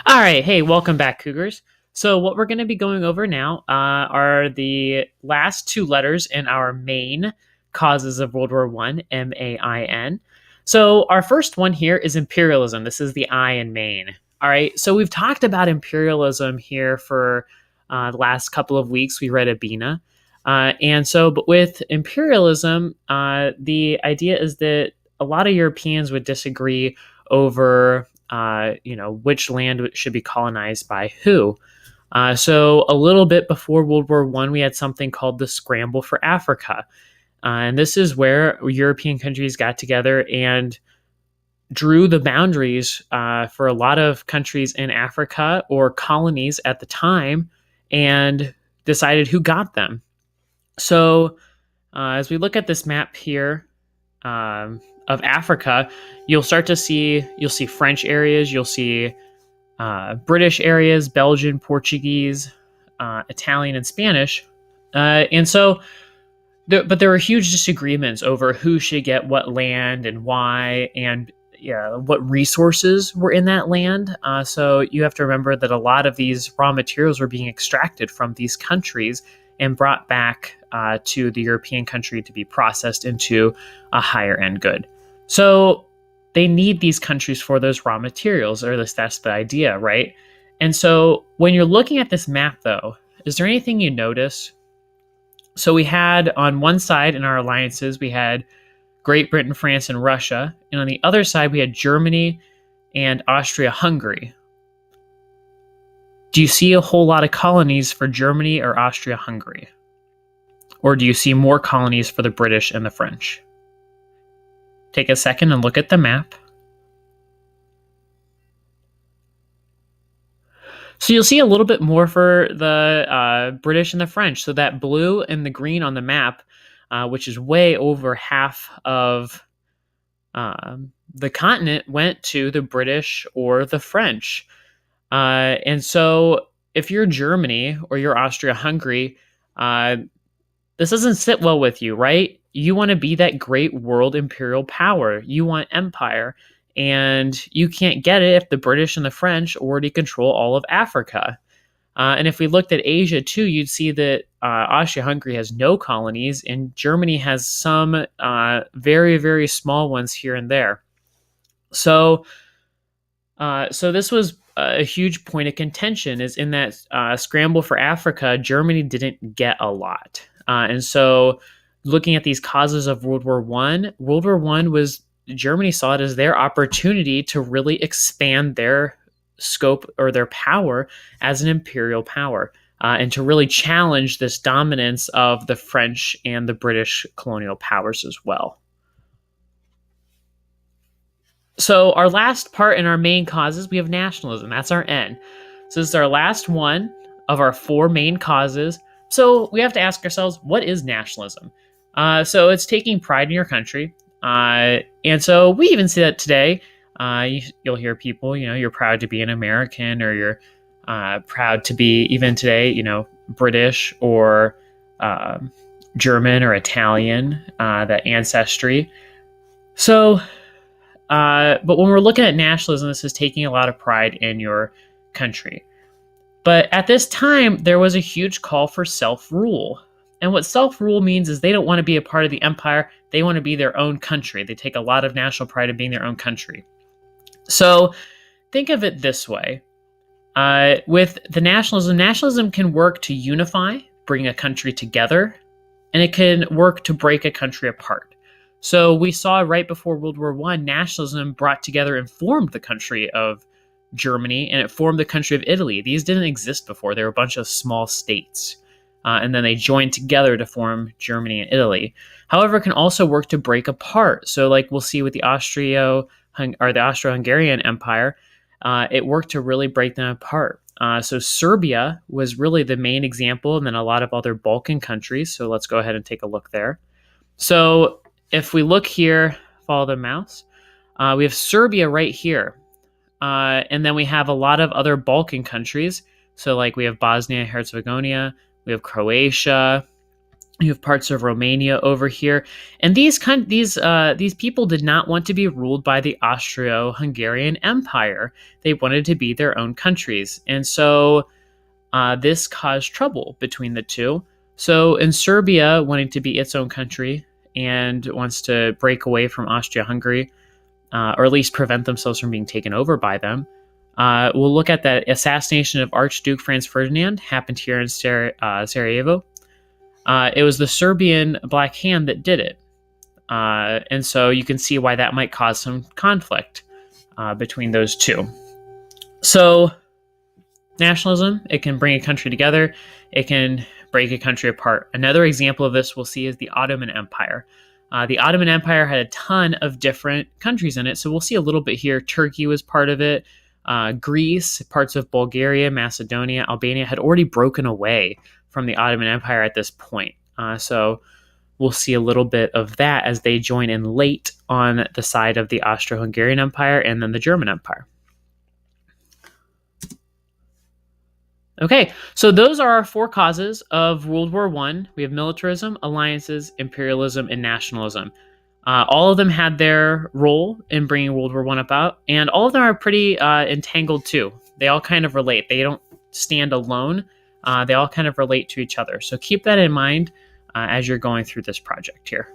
All right. Hey, welcome back, Cougars. So, what we're going to be going over now are the last two letters in our main causes of World War One, M.A.I.N. So, our first one here is imperialism. This is the I in Maine. All right. So, we've talked about imperialism here for the last couple of weeks. We read Abina. But with imperialism, the idea is that a lot of Europeans would disagree over which land should be colonized by who. So a little bit before World War One, we had something called the Scramble for Africa, and this is where European countries got together and drew the boundaries for a lot of countries in Africa or colonies at the time, and decided who got them. So as we look at this map here, of Africa, you'll see French areas, you'll see British areas, Belgian, Portuguese, Italian, and Spanish, but there were huge disagreements over who should get what land and why, and what resources were in that land. So you have to remember that a lot of these raw materials were being extracted from these countries and brought back to the European country to be processed into a higher end good. So they need these countries for those raw materials, or at least that's the idea, right? And so when you're looking at this map, though, is there anything you notice? So we had on one side in our alliances, we had Great Britain, France, and Russia. And on the other side, we had Germany and Austria-Hungary. Do you see a whole lot of colonies for Germany or Austria-Hungary? Or do you see more colonies for the British and the French? Take a second and look at the map. So you'll see a little bit more for the British and the French. So that blue and the green on the map, which is way over half of the continent, went to the British or the French. And so if you're Germany or you're Austria-Hungary, this doesn't sit well with you, right? You want to be that great world imperial power. You want empire. And you can't get it if the British and the French already control all of Africa. And if we looked at Asia too, you'd see that Austria-Hungary has no colonies, and Germany has some very, very small ones here and there. So this was a huge point of contention, is in that scramble for Africa, Germany didn't get a lot. And so looking at these causes of World War One was, Germany saw it as their opportunity to really expand their scope or their power as an imperial power, and to really challenge this dominance of the French and the British colonial powers as well. So our last part in our main causes, we have nationalism. That's our N. So this is our last one of our four main causes. So we have to ask ourselves, what is nationalism? So it's taking pride in your country. And so we even see that today. You'll hear people, you're proud to be an American, or you're proud to be, even today, British or German or Italian, that ancestry. So, but when we're looking at nationalism, this is taking a lot of pride in your country. But at this time, there was a huge call for self-rule. And what self-rule means is they don't want to be a part of the empire. They want to be their own country. They take a lot of national pride in being their own country. So think of it this way. With the nationalism can work to unify, bring a country together, and it can work to break a country apart. So we saw right before World War I, nationalism brought together and formed the country of Germany, and it formed the country of Italy. These didn't exist before. They were a bunch of small states. And then they joined together to form Germany and Italy. However, it can also work to break apart. So like we'll see with the Austro-Hungarian Empire, it worked to really break them apart. So Serbia was really the main example, and then a lot of other Balkan countries. So let's go ahead and take a look there. So if we look here, follow the mouse, we have Serbia right here. And then we have a lot of other Balkan countries. So like we have Bosnia and Herzegovina, we have Croatia, You have parts of Romania over here, and these people did not want to be ruled by the Austro-Hungarian Empire. They wanted to be their own countries, and so this caused trouble between the two. So, in Serbia, wanting to be its own country and wants to break away from Austria-Hungary, or at least prevent themselves from being taken over by them. We'll look at that assassination of Archduke Franz Ferdinand happened here in Sarajevo. It was the Serbian Black Hand that did it. And so you can see why that might cause some conflict between those two. So nationalism, it can bring a country together. It can break a country apart. Another example of this we'll see is the Ottoman Empire. The Ottoman Empire had a ton of different countries in it. So we'll see a little bit here. Turkey was part of it. Greece, parts of Bulgaria, Macedonia, Albania had already broken away from the Ottoman Empire at this point. So we'll see a little bit of that as they join in late on the side of the Austro-Hungarian Empire and then the German Empire. Okay, so those are our 4 causes of World War I. We have militarism, alliances, imperialism, and nationalism. All of them had their role in bringing World War I about, and all of them are pretty entangled too. They all kind of relate. They don't stand alone. They all kind of relate to each other. So keep that in mind as you're going through this project here.